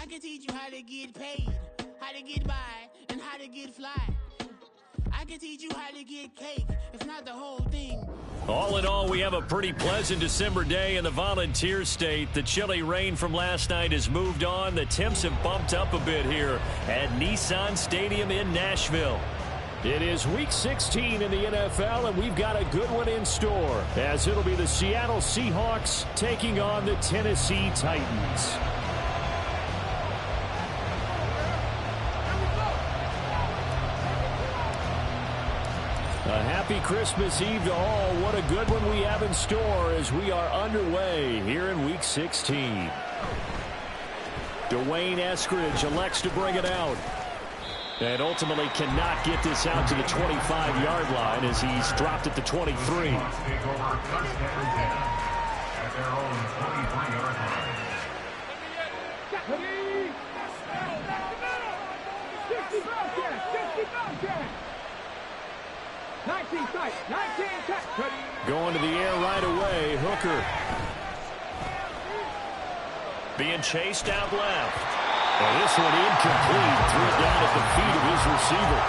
can teach you how to get paid, how to get by, and how to get fly. I can teach you how to get cake, if not the whole thing. All in all, we have a pretty pleasant December day in the Volunteer State. The chilly rain from last night has moved on. The temps have bumped up a bit here at Nissan Stadium in Nashville. It is Week 16 in the NFL, and we've got a good one in store, as it'll be the Seattle Seahawks taking on the Tennessee Titans. A happy Christmas Eve to all. What a good one we have in store as we are underway here in Week 16. Dwayne Eskridge elects to bring it out. And ultimately cannot get this out to the 25-yard line as he's dropped at the 23. Going to the air right away, Hooker. Being chased out left. And this one incomplete. Threw it down at the feet of his receiver.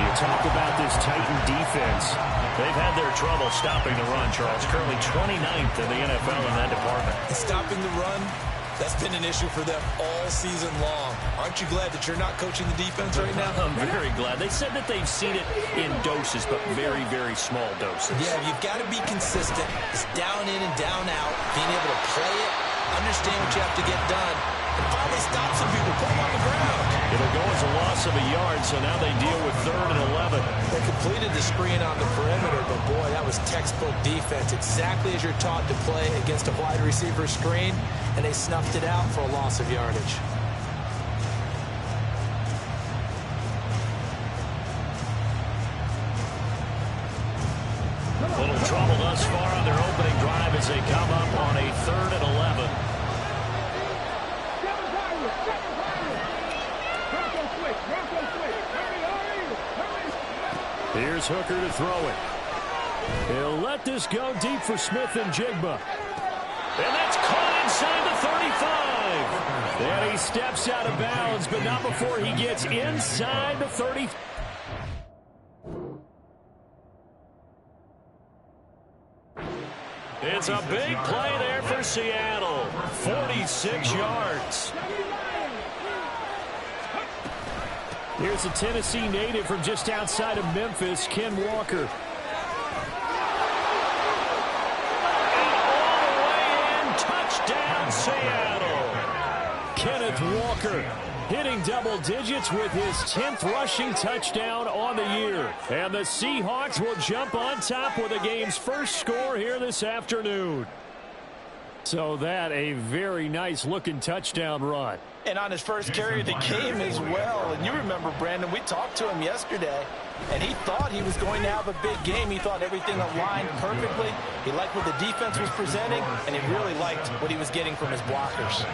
You talk about this Titan defense. They've had their trouble stopping the run, Charles. Currently 29th in the NFL in that department. Stopping the run, that's been an issue for them all season long. Aren't you glad that you're not coaching the defense right now? I'm very glad. They said that they've seen it in doses, but very, very small doses. Yeah, you've got to be consistent. It's down in and down out. Being able to play it, understand what you have to get done, and finally stop some people, put them on the ground. It'll go as a loss of a yard, so now they deal with 3rd and 11. They completed the screen on the perimeter, but boy, that was textbook defense. Exactly as you're taught to play against a wide receiver screen, and they snuffed it out for a loss of yardage. Little trouble thus far on their opening drive as they come up on a 3rd and 11. Here's Hooker to throw it. He'll let this go deep for Smith and Jigba. And that's caught inside the 35. And he steps out of bounds, but not before he gets inside the 30. It's a big play there for Seattle. 46 yards. Here's a Tennessee native from just outside of Memphis, Ken Walker. And all the way in, touchdown Seattle. Kenneth Walker hitting double digits with his 10th rushing touchdown on the year. And the Seahawks will jump on top with the game's first score here this afternoon. So that a very nice looking touchdown run. And on his first carry of the game as well. And you remember, Brandon, we talked to him yesterday, and he thought he was going to have a big game. He thought everything aligned perfectly. He liked what the defense was presenting, and he really liked what he was getting from his blockers.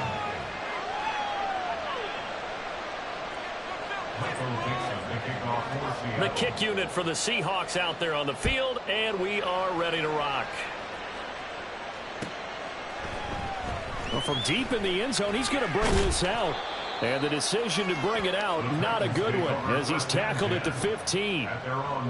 The kick unit for the Seahawks out there on the field, and we are ready to rock. Well, from deep in the end zone, he's going to bring this out. And the decision to bring it out, not a good one, as he's tackled at the 15.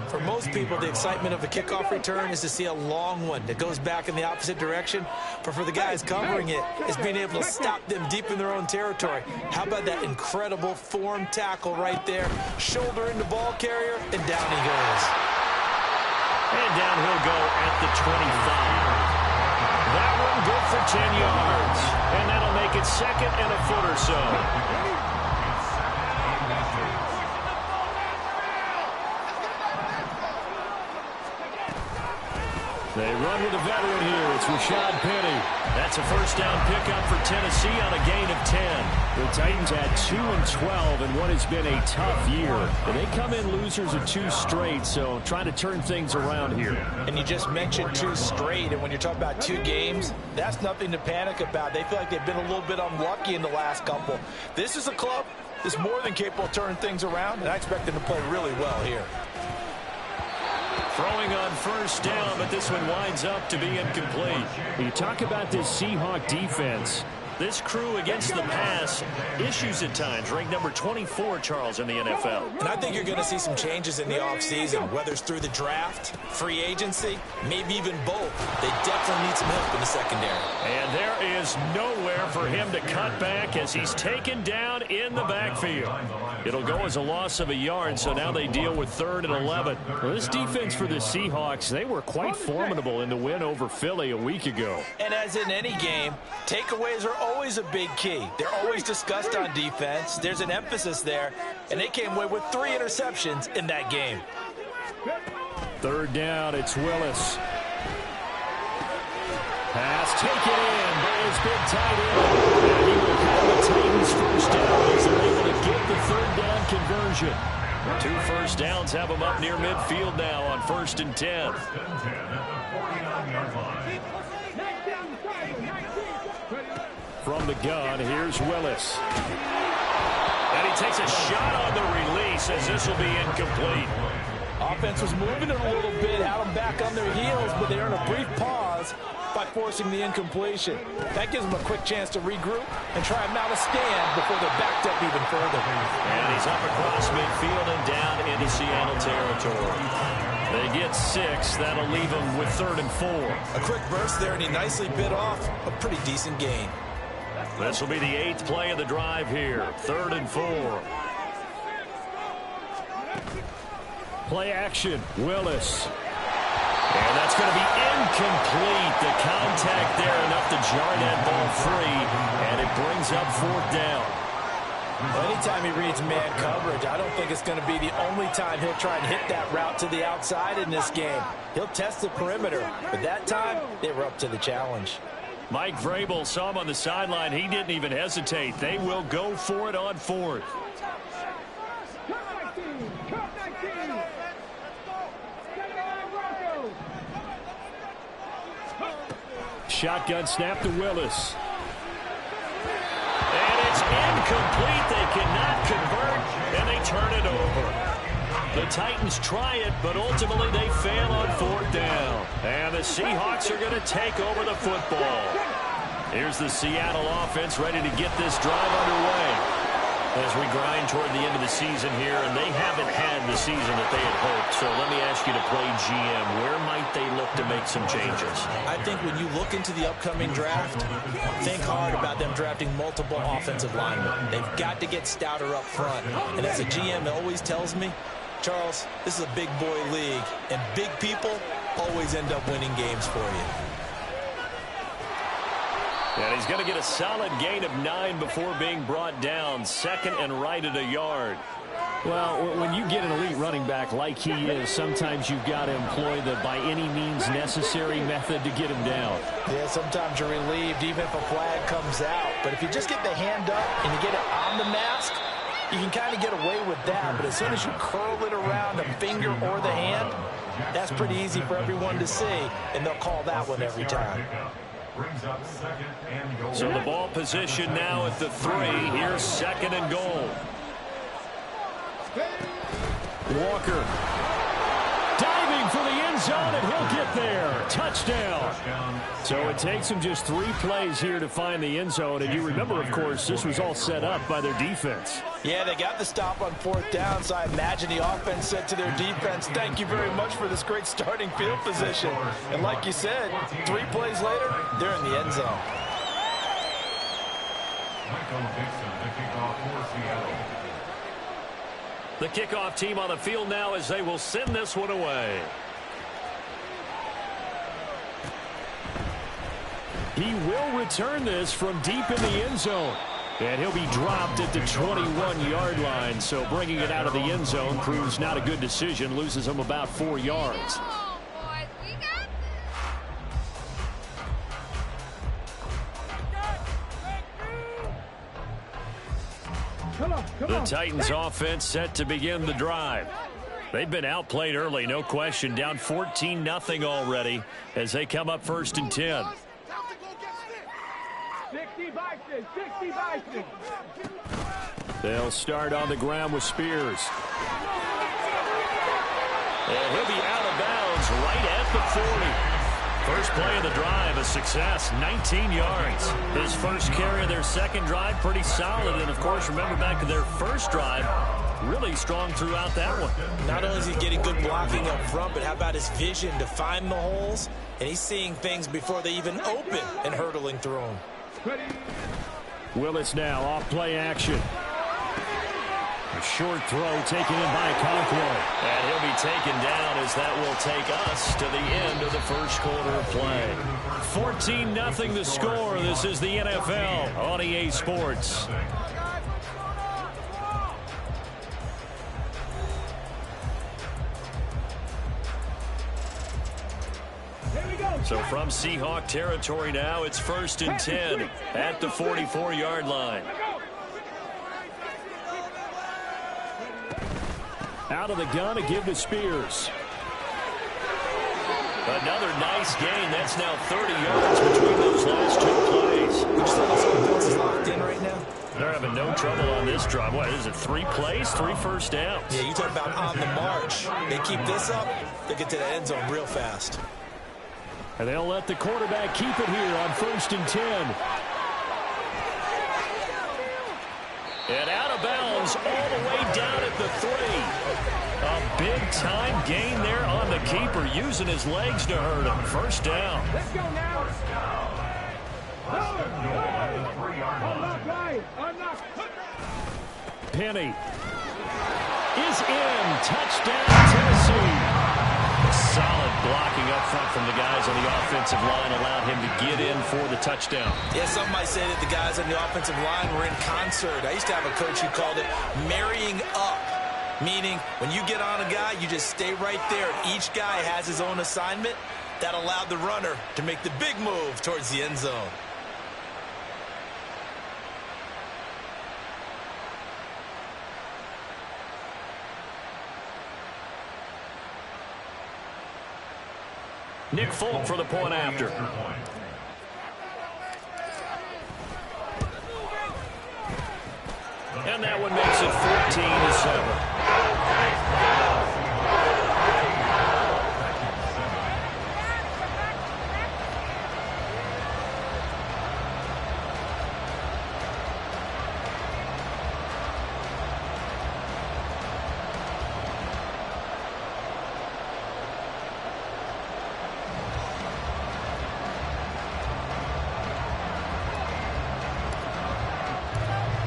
For most people, the excitement of a kickoff return is to see a long one that goes back in the opposite direction. But for the guys covering it, is being able to stop them deep in their own territory. How about that incredible form tackle right there? Shoulder into ball carrier, and down he goes. And down he'll go at the 25. That one good for 10 yards. And that'll make it 2nd and a foot or so. They run with a veteran here. It's Rashad Penny. That's a first down pickup for Tennessee on a gain of 10. The Titans had 2-12 in what has been a tough year. And they come in losers of 2 straight, so trying to turn things around here. And you just mentioned 2 straight, and when you're talking about 2 games, that's nothing to panic about. They feel like they've been a little bit unlucky in the last couple. This is a club that's more than capable of turning things around, and I expect them to play really well here. Throwing on first down, but this one winds up to be incomplete. You talk about this Seahawk defense. This crew against the pass, issues at times, ranked number 24, Charles, in the NFL. And I think you're going to see some changes in the offseason, whether it's through the draft, free agency, maybe even both. They definitely need some help in the secondary. And there is nowhere for him to cut back as he's taken down in the backfield. It'll go as a loss of a yard, so now they deal with 3rd and 11. Well, this defense for the Seahawks, they were quite formidable in the win over Philly a week ago. And as in any game, takeaways are always a big key. They're always discussed on defense. There's an emphasis there, and they came away with 3 interceptions in that game. 3rd down, it's Willis. Pass taken in by his big tight end. And he will have the Titans first down as they're able to get the 3rd down conversion. 2 first downs have them up near midfield now on 1st and 10. From the gun, here's Willis. And he takes a shot on the release as this will be incomplete. Offense was moving it a little bit, had them back on their heels, but they earned a brief pause by forcing the incompletion. That gives them a quick chance to regroup and try and mount a stand before they're backed up even further. And he's up across midfield and down into Seattle territory. They get 6. That'll leave them with 3rd and 4. A quick burst there, and he nicely bit off a pretty decent gain. This will be the 8th play of the drive here. 3rd and 4. Play action, Willis. And that's going to be incomplete. The contact there enough to jar that ball free, and it brings up 4th down. Anytime he reads man coverage, I don't think it's going to be the only time he'll try and hit that route to the outside in this game. He'll test the perimeter, but that time they were up to the challenge. Mike Vrabel saw him on the sideline. He didn't even hesitate. They will go for it on 4th. Shotgun snap to Willis. And it's incomplete. They cannot convert, and they turn it over. The Titans try it, but ultimately they fail on 4th down. And the Seahawks are going to take over the football. Here's the Seattle offense ready to get this drive underway as we grind toward the end of the season here, and they haven't had the season that they had hoped. So let me ask you to play GM. Where might they look to make some changes? I think when you look into the upcoming draft, think hard about them drafting multiple offensive linemen. They've got to get stouter up front. And as a GM always tells me, Charles, this is a big boy league, and big people always end up winning games for you. And he's going to get a solid gain of 9 before being brought down. 2nd and right at a yard. Well, when you get an elite running back like he is, sometimes you've got to employ the by any means necessary method to get him down. Yeah, sometimes you're relieved even if a flag comes out. But if you just get the hand up and you get it on the mask, you can kind of get away with that. But as soon as you curl it around the finger or the hand, that's pretty easy for everyone to see, and they'll call that one every time. So the ball position now at the 3. Here's 2nd and goal. Walker diving for the end zone, and he'll get there. Touchdown. So it takes him just 3 plays here to find the end zone. And you remember, of course, this was all set up by their defense. Yeah, they got the stop on 4th down, so I imagine the offense said to their defense, thank you very much for this great starting field position. And like you said, 3 plays later, they're in the end zone. The kickoff team on the field now as they will send this one away. He will return this from deep in the end zone. And he'll be dropped at the 21-yard line. So bringing it out of the end zone proves not a good decision. Loses him about 4 yards. The Titans offense set to begin the drive. They've been outplayed early, no question. Down 14-0 already as they come up 1st and 10. 60 Bison. They'll start on the ground with Spears. And he'll be out of bounds right at the 40. First play of the drive, a success, 19 yards. His first carry of their second drive, pretty solid. And, of course, remember back to their first drive, really strong throughout that one. Not only is he getting good blocking up front, but how about his vision to find the holes? And he's seeing things before they even open and hurdling through them. Willis now off play action. A short throw taken in by Conklin. And he'll be taken down as that will take us to the end of the first quarter of play. 14-0 the score. This is the NFL on EA Sports. So from Seahawk territory now, it's 1st and 10 at the 44-yard line. Out of the gun, a give to Spears. Another nice gain. That's now 30 yards between those last two plays. Would you say this offense is locked in right now? They're having no trouble on this drive. What is it, 3 plays, 3 first downs? Yeah, you talk about on the march. They keep this up, they get to the end zone real fast. And they'll let the quarterback keep it here on 1st and 10. And out of bounds all the way down at the 3. A big-time gain there on the keeper, using his legs to hurt him. First down. Let's go now. Unlock, guys. Unlock. Penny is in. Touchdown, Tennessee. Solid blocking up front from the guys on the offensive line allowed him to get in for the touchdown. Yeah, some might say that the guys on the offensive line were in concert. I used to have a coach who called it marrying up, meaning when you get on a guy, you just stay right there. Each guy has his own assignment. That allowed the runner to make the big move towards the end zone. Nick Folk for the point after. And that one makes it 14-7.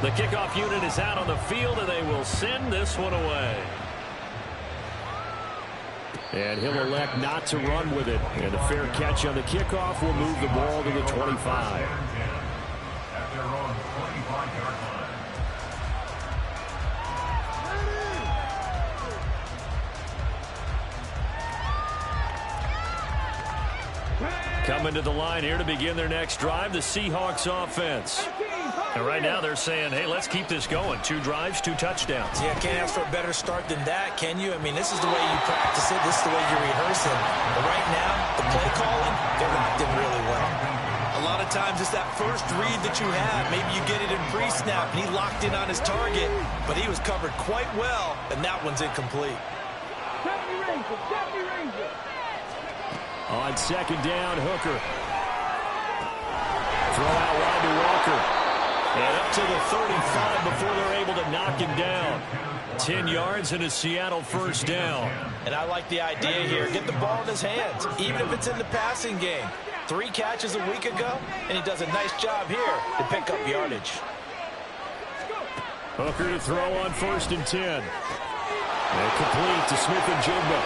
The kickoff unit is out on the field, and they will send this one away. And he'll elect not to run with it. And a fair catch on the kickoff will move the ball to the 25. Coming to the line here to begin their next drive, the Seahawks offense. And right now they're saying, hey, let's keep this going. 2 drives, 2 touchdowns. Yeah, can't ask for a better start than that, can you? I mean, this is the way you practice it. This is the way you rehearse it. But right now, the play calling, they're locked in really well. A lot of times it's that first read that you have. Maybe you get it in pre-snap, and he locked in on his target, but he was covered quite well, and that one's incomplete. On 2nd down, Hooker. Throw out wide to Walker. And up to the 35 before they're able to knock him down. 10 yards and a Seattle first down. And I like the idea here. Get the ball in his hands, even if it's in the passing game. 3 catches a week ago, and he does a nice job here to pick up yardage. Hooker to throw on 1st and 10. And complete to Smith and Jigba.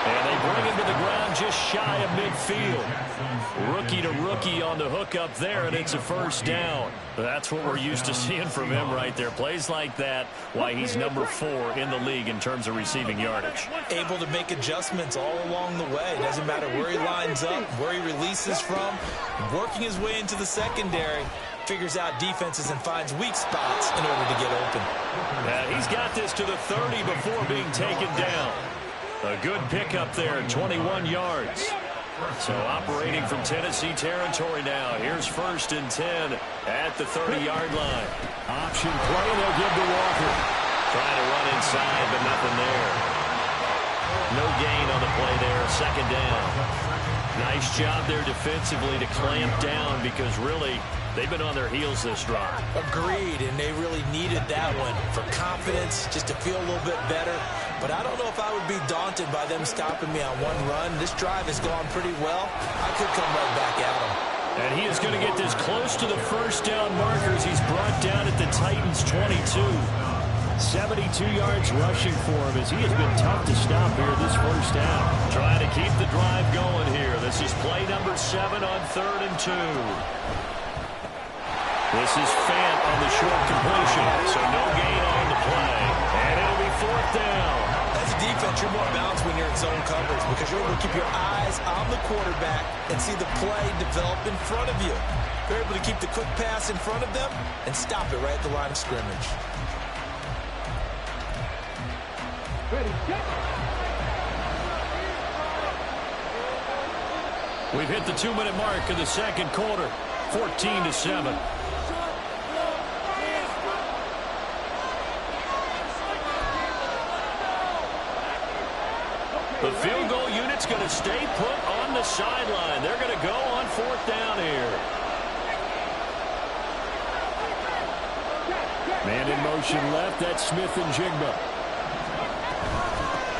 And they bring him to the ground just shy of midfield. Rookie to rookie on the hook up there, and it's a first down. That's what we're used to seeing from him right there. Plays like that, why he's number 4 in the league in terms of receiving yardage. Able to make adjustments all along the way. It doesn't matter where he lines up, where he releases from. Working his way into the secondary, figures out defenses and finds weak spots in order to get open. And he's got this to the 30 before being taken down. A good pickup there, 21 yards. So operating from Tennessee territory now. Here's 1st and 10 at the 30-yard line. Option play, they'll give to Walker. Trying to run inside, but nothing there. No gain on the play there second down. Nice job there defensively to clamp down because really they've been on their heels this drive. Agreed, and they really needed that one for confidence, just to feel a little bit better. But I don't know if I would be daunted by them stopping me on one run. This drive has gone pretty well. I could come right back at them. And he is going to get this close to the first down markers. He's brought down at the Titans' 22. 72 yards rushing for him as he has been tough to stop here this first half. Trying to keep the drive going here. This is play number 7 on 3rd and 2. This is Fant on the short completion, so no gain on the play. And it'll be 4th down. As a defense, you're more balanced when you're in zone coverage because you're able to keep your eyes on the quarterback and see the play develop in front of you. You're able to keep the quick pass in front of them and stop it right at the line of scrimmage. We've hit the 2-minute mark of the second quarter, 14-7. The field goal unit's going to stay put on the sideline. They're going to go on 4th down here. Man in motion left, that's Smith and Jigba.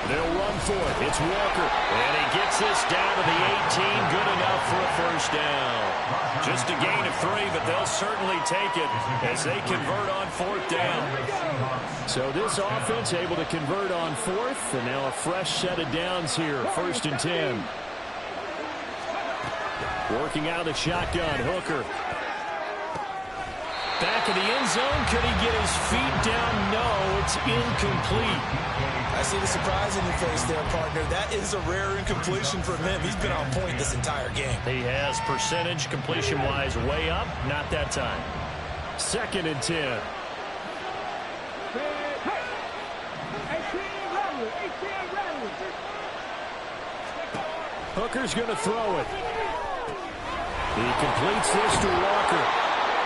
They'll run for it. It's Walker. And he gets this down to the 18. Good enough for a first down. Just a gain of 3, but they'll certainly take it as they convert on 4th down. So this offense able to convert on 4th, and now a fresh set of downs here. 1st and 10. Working out of the shotgun, Hooker. Back in the end zone. Could he get his feet down? No, it's incomplete. I see the surprise in your face there, partner. That is a rare incompletion from him. He's been on point this entire game. He has percentage completion-wise way up. Not that time. 2nd and 10. Hooker's going to throw it. He completes this to Walker.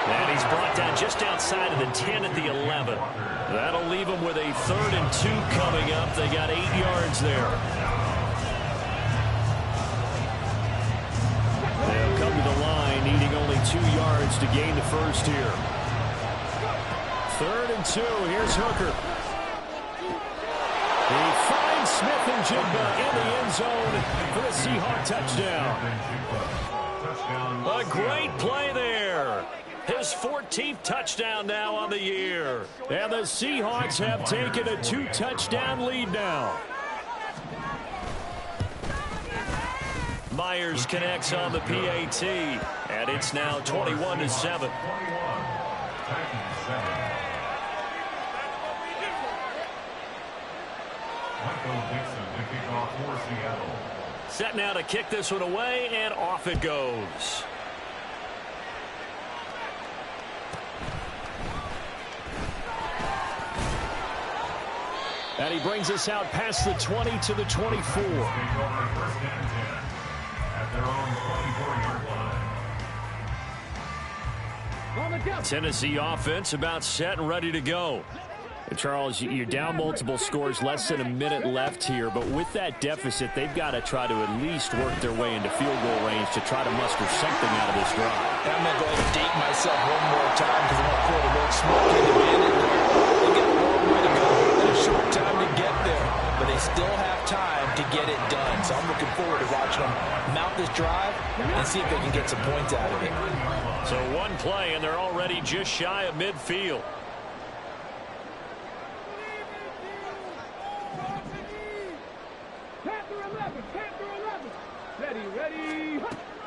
And he's brought down just outside of the 10 at the 11. That'll leave him with a 3rd and 2 coming up. They got 8 yards there. They'll come to the line, needing only 2 yards to gain the first here. 3rd and 2. Here's Hooker. He finds Smith and Jigba in the end zone for the Seahawk touchdown. A great play there. His 14th touchdown now on the year. And the Seahawks have taken a 2-touchdown lead now. Myers connects on the PAT. And it's now 21-7. Set now to kick this one away, and off it goes. And he brings us out past the 20 to the 24. Tennessee offense about set and ready to go. And Charles, you're down multiple scores, less than a minute left here, but with that deficit, they've got to try to at least work their way into field goal range to try to muster something out of this drive. I'm going to go ahead and date myself one more time because I want to pour the more smoke in the bin. They got a long way to go and a short time to get there, but they still have time to get it done. So I'm looking forward to watching them mount this drive and see if they can get some points out of it. So one play, and they're already just shy of midfield.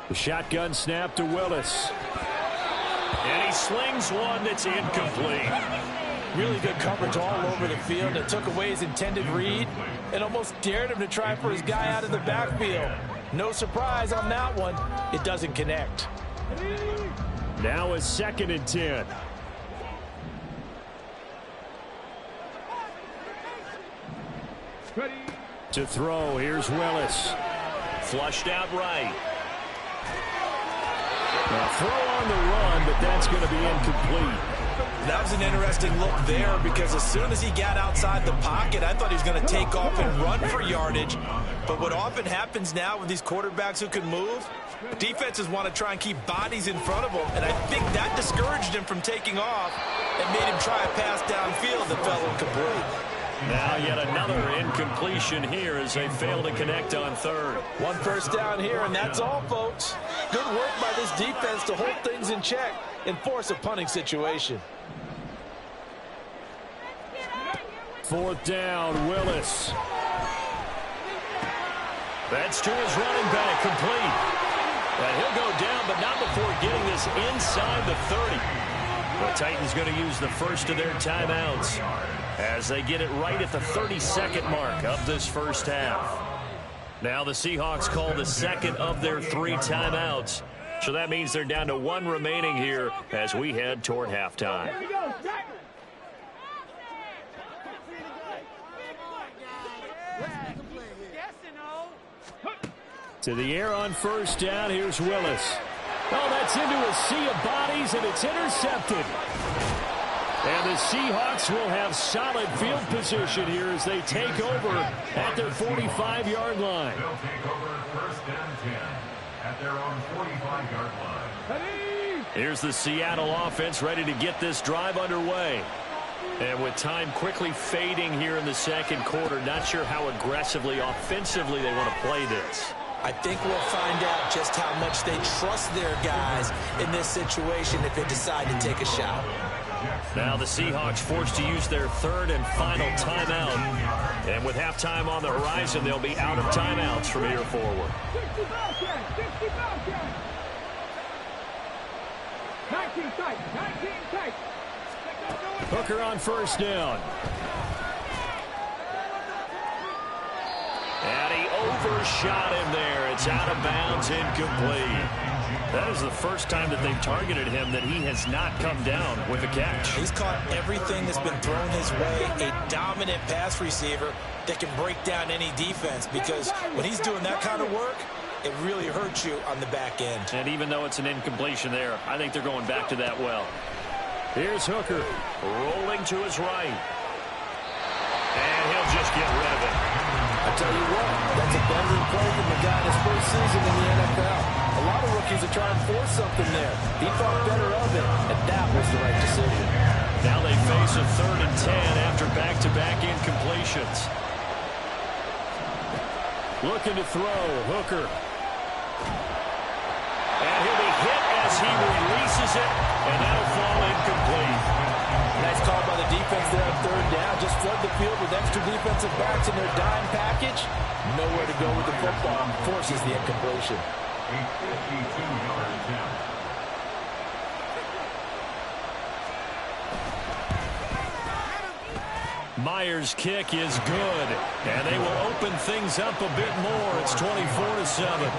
The shotgun snap to Willis. And he slings one that's incomplete. Really good coverage all over the field. It took away his intended read and almost dared him to try for his guy out of the backfield. No surprise on that one. It doesn't connect. Now a 2nd and 10. To throw, here's Willis. Flushed out right. Now throw on the run, but that's going to be incomplete. That was an interesting look there because as soon as he got outside the pocket, I thought he was going to take off and run for yardage. But what often happens now with these quarterbacks who can move, defenses want to try and keep bodies in front of them, and I think that discouraged him from taking off and made him try a pass downfield that fell incomplete. Now yet another incompletion here as they fail to connect on third. One first down here, and that's all, folks. Good work by this defense to hold things in check and force a punting situation. Fourth down, Willis. That's to his running back, complete. And he'll go down, but not before getting this inside the 30. The Titans going to use the first of their timeouts as they get it right at the 32nd mark of this first half. Now the Seahawks call the second of their 3 timeouts. So that means they're down to 1 remaining here as we head toward halftime. To the air on first down. Here's Willis. Oh, that's into a sea of bodies, and it's intercepted. And the Seahawks will have solid field position here as they take over at their 45-yard line. They'll take over first and 10 at their own 45-yard line. Here's the Seattle offense ready to get this drive underway. And with time quickly fading here in the second quarter, not sure how aggressively, offensively they want to play this. I think we'll find out just how much they trust their guys in this situation if they decide to take a shot. Now the Seahawks forced to use their third and final timeout. And with halftime on the horizon, they'll be out of timeouts from here forward. 19 tight. Hooker on first down. And he overshot him there. It's out of bounds, incomplete. That is the first time that they've targeted him that he has not come down with a catch. He's caught everything that's been thrown his way. A dominant pass receiver that can break down any defense, because when he's doing that kind of work, it really hurts you on the back end. And even though it's an incompletion there, I think they're going back to that well. Here's Hooker rolling to his right. And he'll just get rid of it. I tell you what, that's a better play than the guy in his first season in the NFL. A lot of rookies are trying to force something there. He thought better of it, and that was the right decision. Now they face a 3rd and 10 after back-to-back incompletions. Looking to throw, Hooker. And he'll be hit as he releases it, and that'll fall incomplete. Nice call by the defense there on 3rd down. Just flood the field with extra defensive backs in their dime package. Nowhere to go with the football. Forces the incompletion. A 52-yard attempt. Myers' kick is good, and they will open things up a bit more. It's 24-7.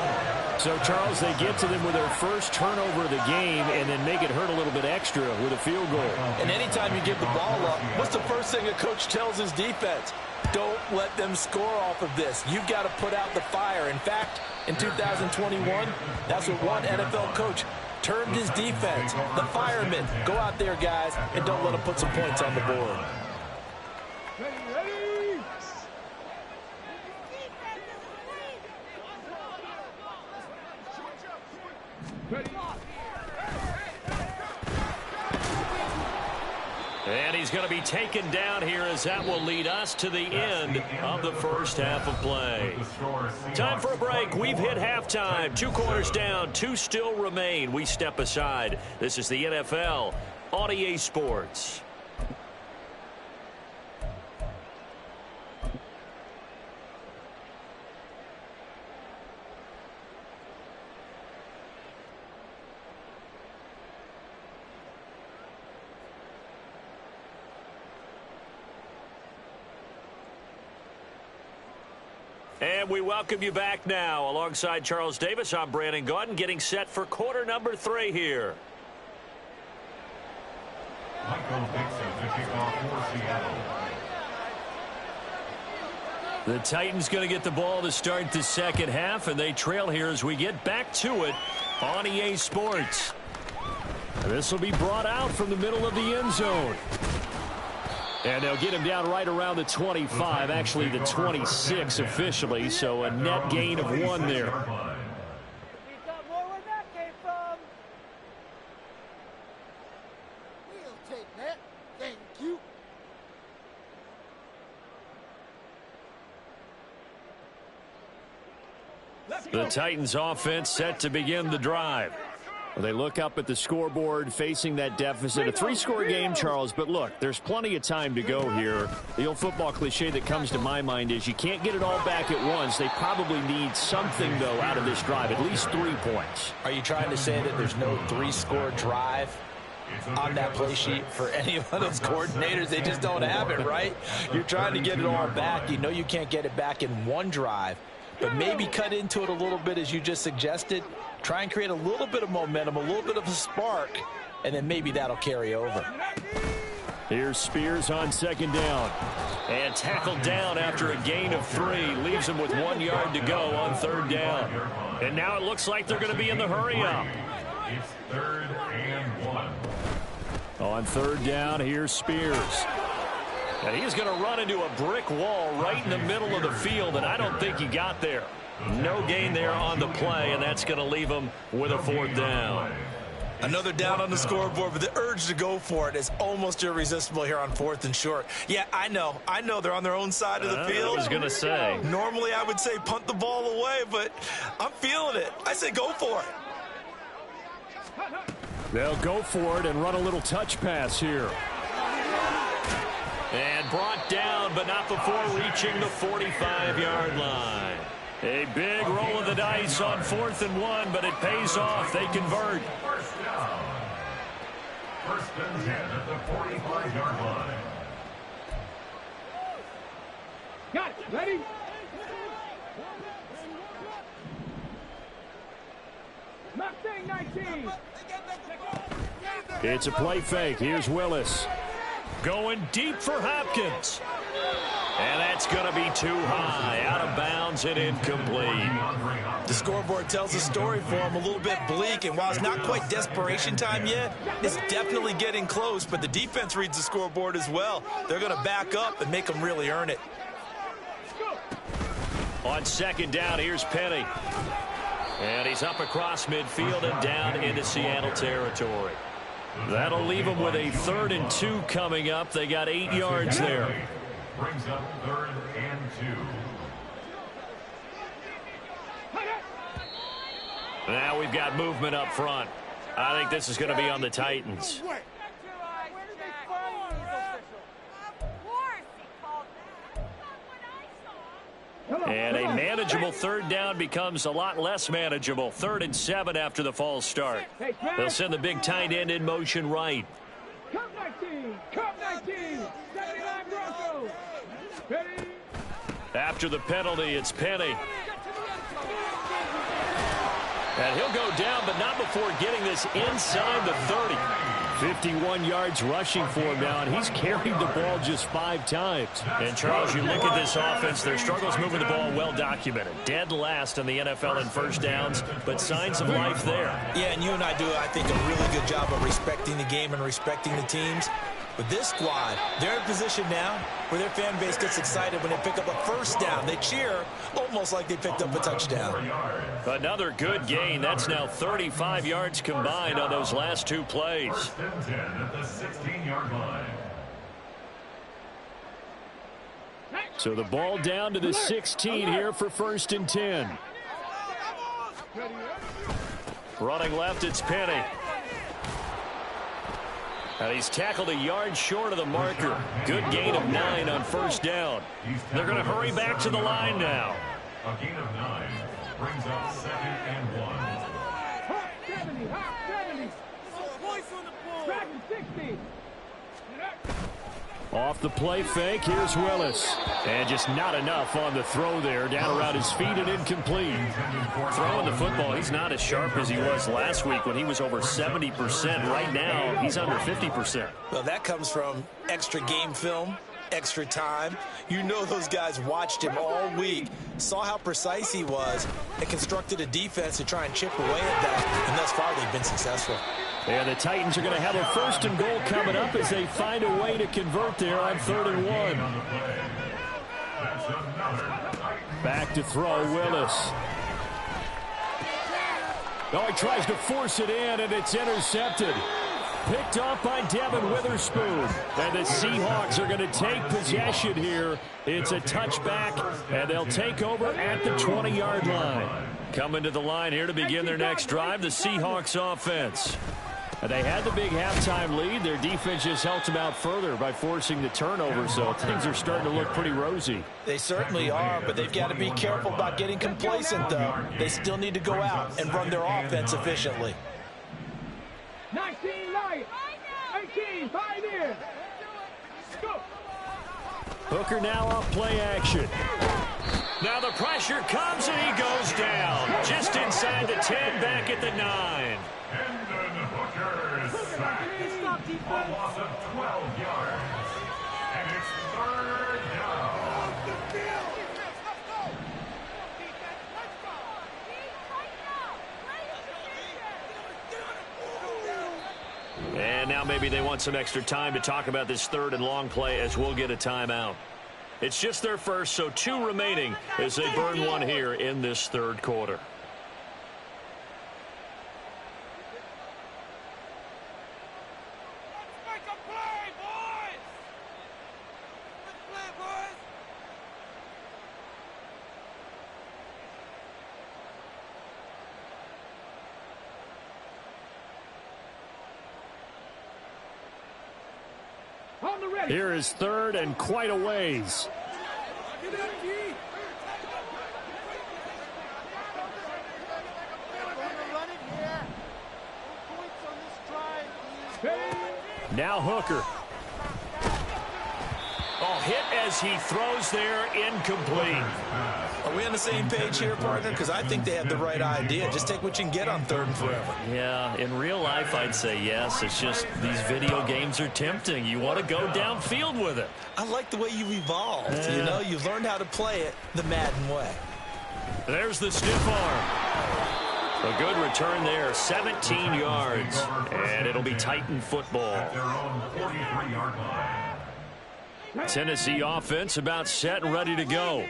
So, Charles, they get to them with their first turnover of the game and then make it hurt a little bit extra with a field goal. And anytime you give the ball up, what's the first thing a coach tells his defense? Don't let them score off of this. You've got to put out the fire. In fact, in 2021, that's what one NFL coach termed his defense. The firemen. Go out there, guys, and don't let them put some points on the board. And he's going to be taken down here as that will lead us to the end of the first half of play. Time for a break. We've hit halftime. 2 quarters down, 2 still remain. We step aside. This is the NFL on EA Sports. And we welcome you back now. Alongside Charles Davis, I'm Brandon Gaudin, getting set for quarter number 3 here. Michael Dixon to kick off for Seattle. The Titans going to get the ball to start the second half, and they trail here as we get back to it on EA Sports. This will be brought out from the middle of the end zone. And they'll get him down right around the 25, actually the 26 officially, so a net gain of 1 there. The Titans offense set to begin the drive. They look up at the scoreboard facing that deficit. A 3-score game, Charles, but look, there's plenty of time to go here. The old football cliche that comes to my mind is you can't get it all back at once. They probably need something, though, out of this drive, at least 3 points. Are you trying to say that there's no 3-score drive on that play sheet for any of those coordinators? They just don't have it, right? You're trying to get it all back. You know you can't get it back in one drive, but maybe cut into it a little bit as you just suggested. Try and create a little bit of momentum, a little bit of a spark, and then maybe that'll carry over. Here's Spears on 2nd down. And tackled down after a gain of 3. Leaves him with 1 yard to go on 3rd down. And now it looks like they're going to be in the hurry-up. It's 3rd and 1. On 3rd down, here's Spears. And he's going to run into a brick wall right in the middle of the field, and I don't think he got there. No gain there on the play, and that's going to leave him with a 4th down. Another down on the scoreboard, but the urge to go for it is almost irresistible here on 4th and short. Yeah, I know they're on their own side of the field. I was going to say. Normally I would say punt the ball away, but I'm feeling it. I say go for it. They'll go for it and run a little touch pass here. And brought down, but not before reaching the 45-yard line. A big roll of the dice on 4th and 1, but it pays off. They convert. 1st down. 1st and 10 at the 45-yard line. Got it. Ready? Mustang 19. It's a play fake. Here's Willis. Going deep for Hopkins. And that's going to be too high. Out of bounds and incomplete. The scoreboard tells a story for him, a little bit bleak, and while it's not quite desperation time yet, it's definitely getting close, but the defense reads the scoreboard as well. They're going to back up and make them really earn it. On 2nd down, here's Penny. And he's up across midfield and down into Seattle territory. That'll leave them with a 3rd and 2 coming up. They got 8 yards there. Brings up 3rd and 2. Now we've got movement up front. I think this is going to be on the Titans. And a manageable 3rd down becomes a lot less manageable. 3rd and 7 after the false start. They'll send the big tight end in motion right. Cup 19. Cup 19. 79 Broncos. Ready? After the penalty, it's Penny. And he'll go down, but not before getting this inside the 30. 51 yards rushing for him now, and he's carried the ball just 5 times. And, Charles, you look at this offense, their struggles moving the ball well documented. Dead last in the NFL in first downs, but signs of life there. Yeah, and you and I do, I think, a really good job of respecting the game and respecting the teams. But this squad, they're in position now where their fan base gets excited when they pick up a 1st down. They cheer almost like they picked up a touchdown. Another good gain. That's now 35 yards combined on those last 2 plays. 1st and 10 at the 16-yard line. So the ball down to the 16 here for 1st and 10. Running left, it's Penny. And he's tackled a yard short of the marker. Good gain of 9 on 1st down. They're going to hurry back to the line now. A gain of 9 brings up 2nd and 1. Hot 70. Hot 70. Dragon 60. Off the play fake, here's Willis. And just not enough on the throw there. Down around his feet and incomplete. Throwing the football, he's not as sharp as he was last week when he was over 70%. Right now, he's under 50%. Well, that comes from extra game film, extra time. You know those guys watched him all week, saw how precise he was, and constructed a defense to try and chip away at that, and thus far they've been successful. And the Titans are going to have a 1st and goal coming up as they find a way to convert there on 3rd and 1. Back to throw, Willis. Oh, he tries to force it in, and it's intercepted. Picked off by Devin Witherspoon. And the Seahawks are going to take possession here. It's a touchback, and they'll take over at the 20-yard line. Coming to the line here to begin their next drive, the Seahawks offense. They had the big halftime lead. Their defense just helped them out further by forcing the turnover, so things are starting to look pretty rosy. They certainly are, but they've got to be careful about getting complacent, though. They still need to go out and run their offense efficiently. 19 light, 18, 5 in. Go. Hooker now off play action. Now the pressure comes, and he goes down. Just inside the 10, back at the 9. A loss of 12 yards. And it's 3rd down. And now maybe they want some extra time to talk about this 3rd and long play as we'll get a timeout. It's just their first, so 2 remaining as they burn one here in this 3rd quarter. Here is 3rd and quite a ways. Now Hooker. Oh, hit as he throws there, incomplete. Are we on the same page here, partner? Because I think they have the right idea. Just take what you can get on 3rd and forever. Yeah, in real life, I'd say yes. It's just these video games are tempting. You want to go downfield with it. I like the way you evolved. You know, you've learned how to play it the Madden way. There's the stiff arm. A good return there, 17 yards. And it'll be Titan football. At their own 43-yard line. Tennessee offense about set and ready to go.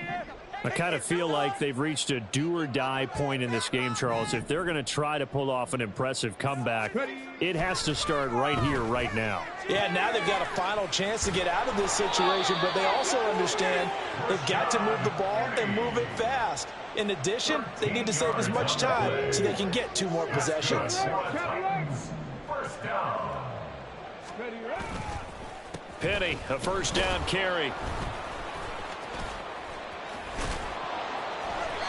I kind of feel like they've reached a do-or-die point in this game, Charles. If they're going to try to pull off an impressive comeback, it has to start right here, right now. Yeah, now they've got a final chance to get out of this situation, but they also understand they've got to move the ball and move it fast. In addition, they need to save as much time so they can get 2 more possessions. 1st down. Penny, a 1st down carry.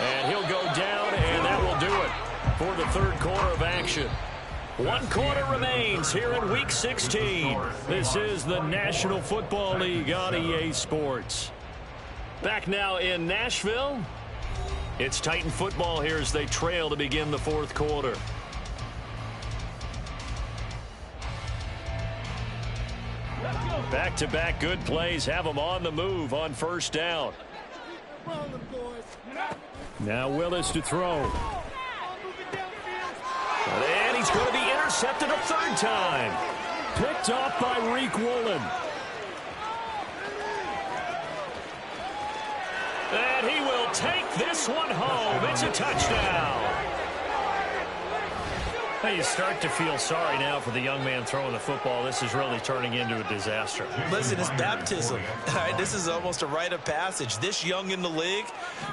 And he'll go down, and that will do it for the 3rd quarter of action. 1 quarter remains here in Week 16. This is the National Football League on EA Sports. Back now in Nashville. It's Titan football here as they trail to begin the 4th quarter. Back-to-back good plays have them on the move on 1st down. Now Willis to throw. And he's going to be intercepted a 3rd time. Picked off by Reek Woolen. And he will take this one home. It's a touchdown. Hey, you start to feel sorry now for the young man throwing the football. This is really turning into a disaster. Listen, it's baptism. All right, this is almost a rite of passage. This young in the league,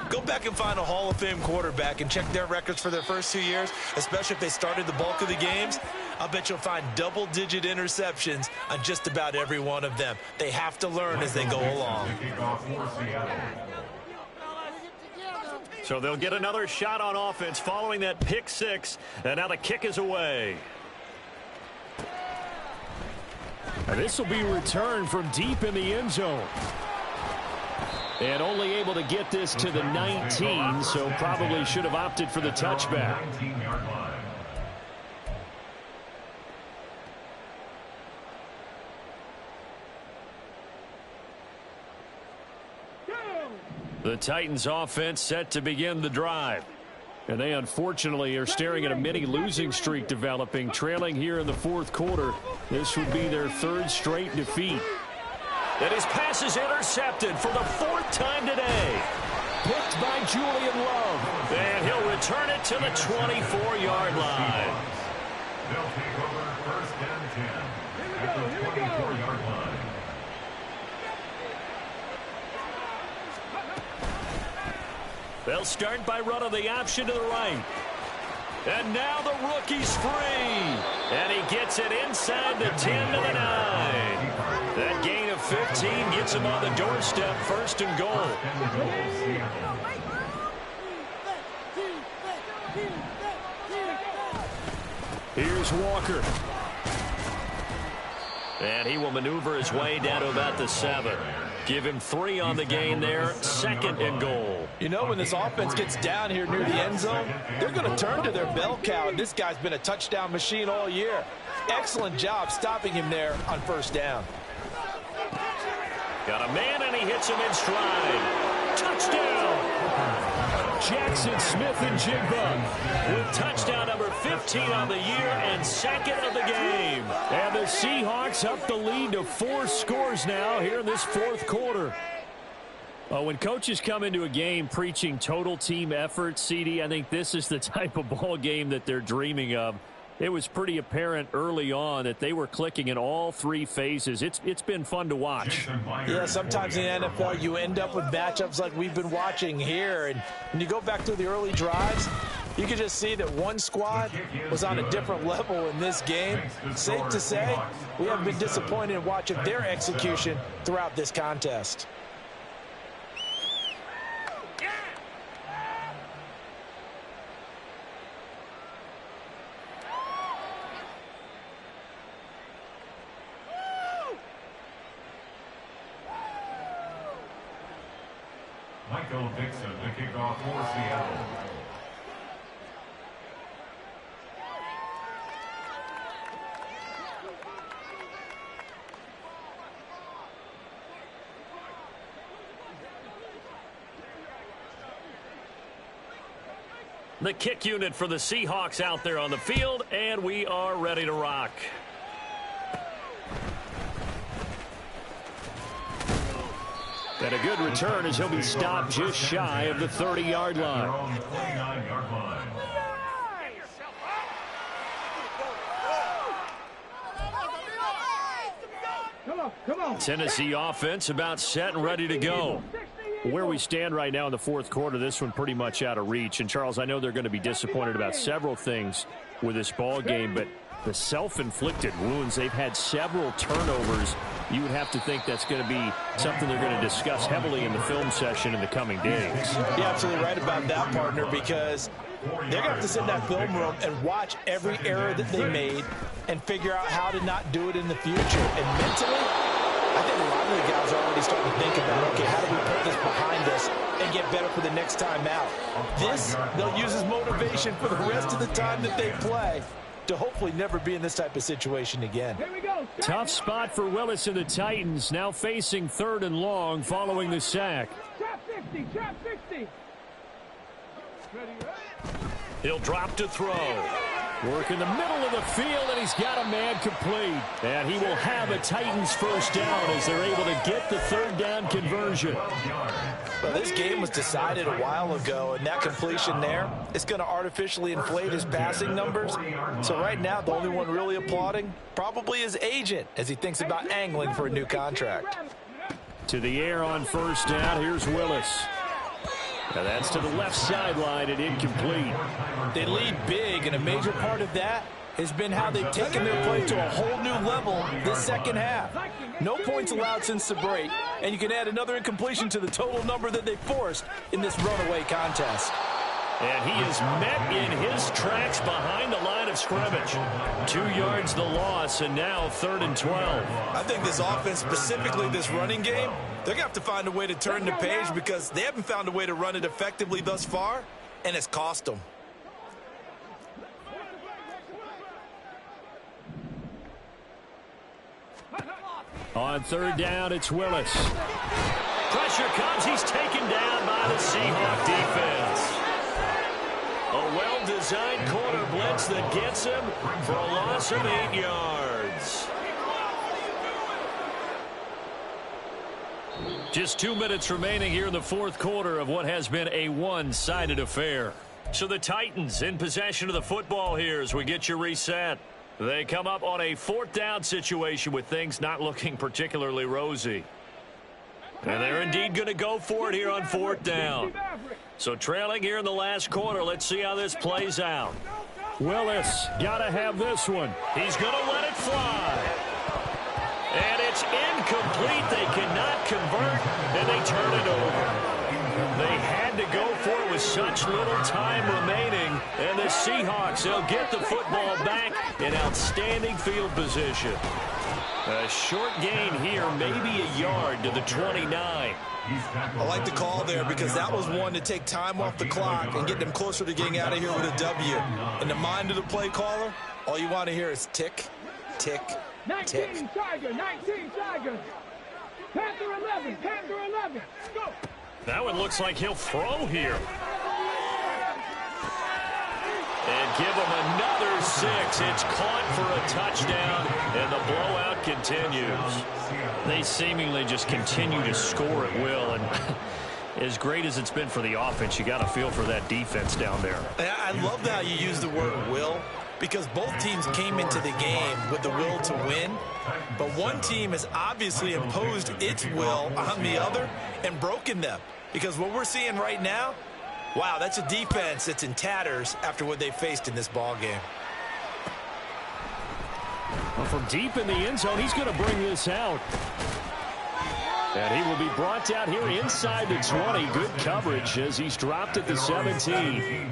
go back and find a Hall of Fame quarterback and check their records for their first 2 years, especially if they started the bulk of the games. I'll bet you'll find double-digit interceptions on just about every one of them. They have to learn as they go along. So they'll get another shot on offense following that pick 6. And now the kick is away. And this will be returned from deep in the end zone. And only able to get this to the 19, so probably should have opted for the touchback. 19-yard line. The Titans offense set to begin the drive. And they unfortunately are staring at a mini losing streak developing, trailing here in the fourth quarter. This would be their third straight defeat. And his pass is intercepted for the fourth time today. Picked by Julian Love. And he'll return it to the 24-yard line. They'll take over first and 10 at the 24-yard line. They'll start by running the option to the right. And now the rookie's free. And he gets it inside the 10 to the 9. That gain of 15 gets him on the doorstep, first and goal. Here's Walker. And he will maneuver his way down to about the 7. Give him 3 on the gain there, second and goal. You know, when this offense gets down here near the end zone, they're going to turn to their bell cow. This guy's been a touchdown machine all year. Excellent job stopping him there on first down. Got a man, and he hits him in stride. Touchdown! Jackson Smith and Jigba with touchdown number 15 on the year and second of the game. And the Seahawks up the lead to 4 scores now here in this fourth quarter. When coaches come into a game preaching total team effort, CD, I think this is the type of ball game that they're dreaming of. It was pretty apparent early on that they were clicking in all 3 phases. It's been fun to watch. Yeah, sometimes in the NFL you end up with matchups like we've been watching here. And when you go back through the early drives, you can just see that one squad was on a different level in this game. Safe to say, we haven't been disappointed in watching their execution throughout this contest. Michael Dixon to kick off for Seattle. The kick unit for the Seahawks out there on the field, and we are ready to rock. And a good return as he'll be stopped just shy of the 30-yard line. Come on. Tennessee offense about set and ready to go. Where we stand right now in the fourth quarter, this one pretty much out of reach. And, Charles, I know they're going to be disappointed about several things with this ball game, but the self-inflicted wounds, they've had several turnovers. You would have to think that's going to be something they're going to discuss heavily in the film session in the coming days. You're absolutely right about that, partner, because they're going to have to sit in that film room and watch every error that they made and figure out how to not do it in the future. And mentally, I think a lot of the guys are already starting to think about, okay, how do we put this behind us and get better for the next time out? This, they'll use as motivation for the rest of the time that they play to hopefully never be in this type of situation again. Here we go. Tough spot for Willis and the Titans, now facing 3rd and long following the sack. Trap 60, trap 60. He'll drop to throw. Work in the middle of the field, and he's got a man complete. And he will have a Titans first down as they're able to get the 3rd down conversion. Well, this game was decided a while ago, and that completion there is going to artificially inflate his passing numbers. So right now, the only one really applauding probably his agent as he thinks about angling for a new contract. To the air on first down, here's Willis. Now that's to the left sideline and incomplete. They lead big, and a major part of that has been how they've taken their play to a whole new level this second half. No points allowed since the break, and you can add another incompletion to the total number that they forced in this runaway contest. And he is met in his tracks behind the line of scrimmage. 2 yards the loss, and now 3rd and 12. I think this offense, specifically this running game, they're going to have to find a way to turn the page because they haven't found a way to run it effectively thus far, and it's cost them. On 3rd down, it's Willis. pressure comes. He's taken down by the Seahawk defense. A well-designed corner blitz that gets him for a loss of 8 yards. Just 2 minutes remaining here in the fourth quarter of what has been a one-sided affair. So the Titans in possession of the football here as we get you reset. They come up on a fourth down situation with things not looking particularly rosy. And they're indeed going to go for it here on fourth down. So trailing here in the last quarter, let's see how this plays out. Willis, got to have this one. He's going to let it fly. And it's incomplete. They cannot convert, and they turn it over. They had to go for it with such little time remaining. And the Seahawks, they'll get the football back in outstanding field position. A short gain here, maybe a yard to the 29. I like the call there because that was one to take time off the clock and get them closer to getting out of here with a W. In the mind of the play caller, all you want to hear is tick, tick, 19 Tiger, 19 Tiger. Panther 11, Panther 11. Go. That one looks like he'll throw here. And give him another 6. It's caught for a touchdown, and the blowout continues. They seemingly just continue to score at will, and as great as it's been for the offense, you got to feel for that defense down there. I love how you use the word will, because both teams came into the game with the will to win, but one team has obviously imposed its will on the other and broken them. Because what we're seeing right now, wow, that's a defense that's in tatters after what they faced in this ball game. Well, from deep in the end zone, he's going to bring this out. And he will be brought down here inside the 20. Good coverage as he's dropped at the 17.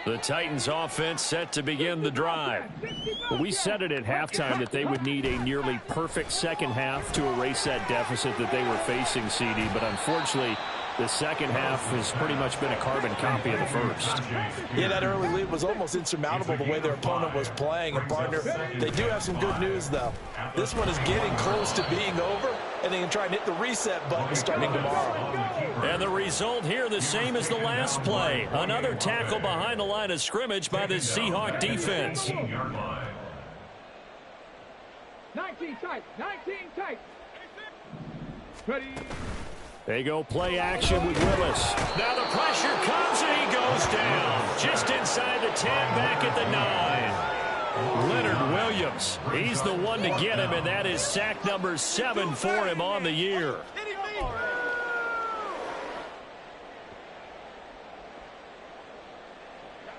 The Titans offense set to begin the drive. Well, we said it at halftime that they would need a nearly perfect second half to erase that deficit that they were facing, CD, but unfortunately the second half has pretty much been a carbon copy of the first. Yeah, that early lead was almost insurmountable the way their opponent was playing. And, partner, they do have some good news, though. This one is getting close to being over, and they can try and hit the reset button starting tomorrow. And the result here, the same as the last play. Another tackle behind the line of scrimmage by the Seahawk defense. 19 tight, 19 tight. Ready. They go play action with Willis. Now the pressure comes and he goes down. Just inside the 10, back at the 9. Leonard Williams, he's the one to get him, and that is sack number 7 for him on the year.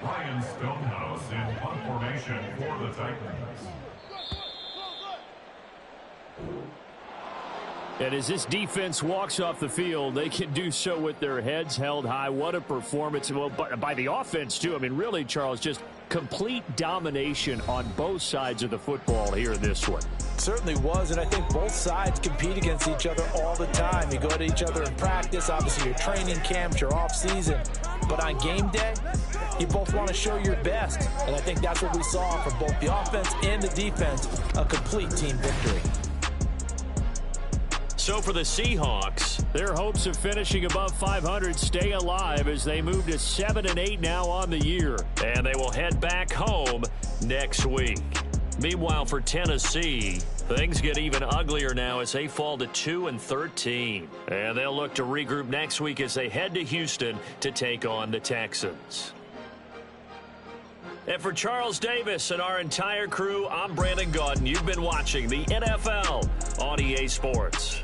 Ryan Stonehouse in punt formation for the Titans. And as this defense walks off the field, they can do so with their heads held high. What a performance. Well, by the offense, too. I mean, really, Charles, just complete domination on both sides of the football here in this one. Certainly was, and I think both sides compete against each other all the time. You go to each other in practice, obviously your training camps, your off-season. But on game day, you both want to show your best. And I think that's what we saw from both the offense and the defense, a complete team victory. So for the Seahawks, their hopes of finishing above 500 stay alive as they move to 7-8 now on the year. And they will head back home next week. Meanwhile, for Tennessee, things get even uglier now as they fall to 2-13. And they'll look to regroup next week as they head to Houston to take on the Texans. And for Charles Davis and our entire crew, I'm Brandon Gaudin. You've been watching the NFL on EA Sports.